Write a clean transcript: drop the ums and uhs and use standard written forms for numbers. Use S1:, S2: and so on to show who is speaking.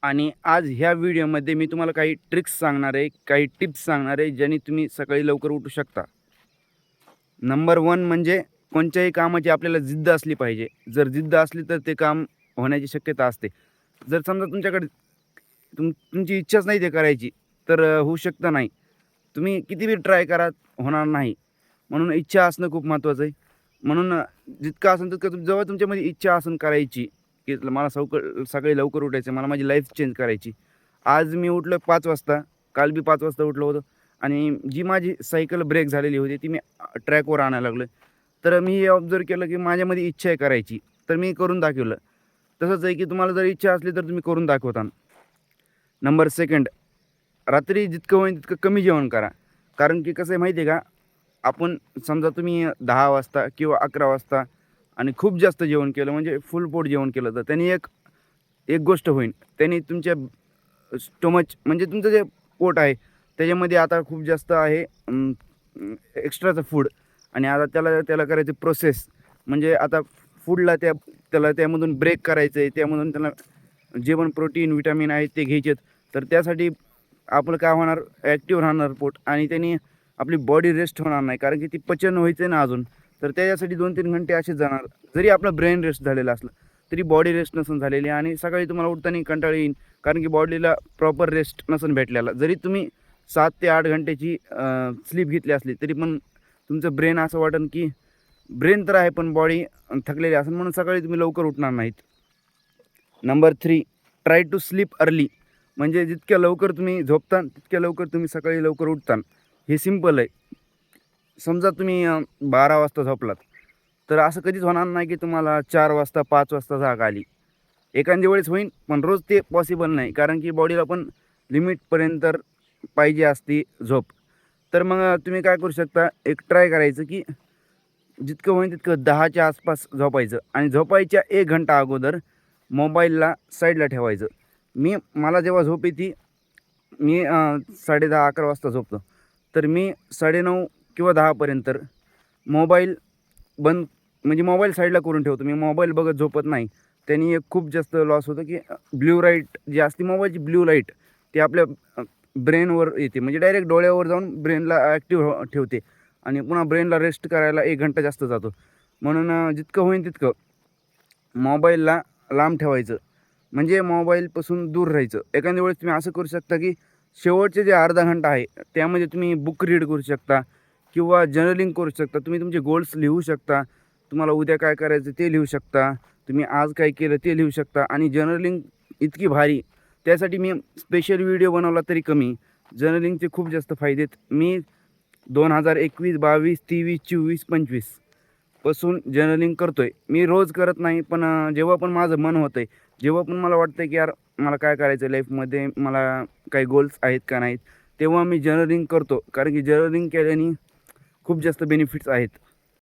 S1: आणि आज ह्या व्हिडिओमध्ये मी तुम्हाला काही ट्रिक्स सांगणार आहे, काही टिप्स सांगणार आहे, ज्याने तुम्ही सकाळी लवकर उठू शकता. नंबर 1 म्हणजे कोणत्याही कामाची आपल्याला जिद्द असली पाहिजे. जर जिद्द असली तर ते काम होण्याची शक्यता असते. जर समजा तुमच्याकडे तुमची इच्छाच नाही ते करायची, तर होऊ शकतं नाही. तुम्ही किती बी ट्राय करा, होणार नाही. म्हणून इच्छा असणं खूप महत्त्वाचं आहे. म्हणून जितकं असेल तितकं जेव्हा तुमच्यामध्ये इच्छा असेल करायची, की मला सकाळी लवकर उठायचं मला माझी लाईफ चेंज करायची. आज मी उठलो 5 वाजता, काल बी 5 वाजता उठलो होतो आणि जी माझी सायकल ब्रेक झालेली होती ती मी ट्रॅकवर आणायला लागलो. तर मी हे ऑब्झर्व्ह केलं, की माझ्यामध्ये इच्छा आहे करायची, तर मी करून दाखवलं. तसंच आहे, की तुम्हाला जर इच्छा असली तर तुम्ही करून दाखवता. नंबर 2 रात्री जितकं होईल तितकं कमी जेवण करा. कारण की कसं आहे माहिती आहे का, आपण समजा तुम्ही 10 वाजता किंवा 11 वाजता आणि खूप जास्त जेवण केलं म्हणजे फुल पोट जेवण केलं, तर त्याने एक एक गोष्ट होईल. त्याने तुमच्या स्टोमच म्हणजे तुमचं जे पोट आहे त्याच्यामध्ये आता खूप जास्त आहे एक्स्ट्राचं फूड आणि आता त्याला करायचं प्रोसेस. म्हणजे आता फूडला त्याला त्यामधून ब्रेक करायचं आहे. त्यामधून त्याला जे पण प्रोटीन, व्हिटॅमिन आहेत ते घ्यायचे आहेत. तर त्यासाठी आपलं काय होणार, ॲक्टिव्ह राहणार पोट आणि त्याने आपली बॉडी रेस्ट होणार नाही. कारण की ती पचन व्हायचं आहे ना अजून. तर त्याच्यासाठी 2-3 घंटे असेच जाणार. जरी आपला ब्रेन रेस्ट झालेला असला, तरी बॉडी रेस्ट नसेल झालेली आणि सकाळी तुम्हाला उठताना कंटाळा येईल. कारण की बॉडीला प्रॉपर रेस्ट नसेल भेटलेला. जरी तुम्ही 7 ते 8 घंट्याची स्लीप घेतली असली, तरी पण तुमचं ब्रेन असं वाटेल की ब्रेन तर आहे, पण बॉडी थकलेली असेल म्हणून सकाळी तुम्ही लवकर उठणार नाहीत. Number 3 try to sleep early. म्हणजे जितक्या लवकर तुम्ही झोपता, तितक्या लवकर तुम्ही सकाळी लवकर उठता. हे सिंपल आहे. समजा तुम्ही 12 वाजता झोपलात, तर असं कधीच होणार नाही की तुम्हाला 4 वाजता, 5 वाजता जाग आली. एखाद्या वेळेस होईल, पण रोज ते पॉसिबल नाही. कारण की बॉडीला पण लिमिटपर्यंत पाहिजे असते झोप. तर मग तुम्ही काय करू शकता, एक ट्राय करायचं की जितकं होईल तितकं 10च्या आसपास झोपायचं आणि झोपायच्या 1 घंटा अगोदर मोबाईलला साईडला ठेवायचं. मला जेव्हा झोप येते, मी 10:30-11 वाजता झोपतो. तर मी 9:30 किंवा 10पर्यंत मोबाईल बंद म्हणजे मोबाईल साईडला करून ठेवतो. मी मोबाईल बघत झोपत नाही. त्यानी एक खूप जास्त लॉस होतो, की ब्लू लाईट जी असते मोबाईलची ब्लू लाईट ती आपल्या ब्रेनवर येते. म्हणजे डायरेक्ट डोळ्यावर जाऊन ब्रेनला ॲक्टिव्ह ठेवते आणि पुन्हा ब्रेनला रेस्ट करायला 1 घंटा जास्त जातो. म्हणून जितकं होईल तितकं मोबाईलला लांब ठेवायचं. म्हणजे मोबाईलपासून दूर राहायचं. एखाद्या वेळेस तुम्ही असं करू शकता, की शेवटचे जे अर्धा घंटा आहे, त्यामध्ये तुम्ही बुक रीड करू शकता किंवा जर्नलिंग करू शकता. तुम्ही तुमचे गोल्स लिहू शकता. तुम्हाला उद्या काय करायचं ते लिहू शकता. तुम्ही आज काय केलं ते लिहू शकता आणि जर्नलिंग इतकी भारी. त्यासाठी मी स्पेशल व्हिडिओ बनवला तरी कमी. जर्नलिंगचे खूप जास्त फायदे आहेत. मी 2021, 22, 23, 24, 25 पासून जर्नलिंग करतोय. मी रोज करत नाही, पण जेव्हा पण माझं मन होतंय, जेव्हा पण मला वाटतंय की यार मला काय करायचं आहे लाईफमध्ये, मला काही गोल्स आहेत का नाहीत, तेव्हा मी जर्नलिंग करतो. कारण की जर्नलिंग केल्याने खूप जास्त बेनिफिट्स आहेत.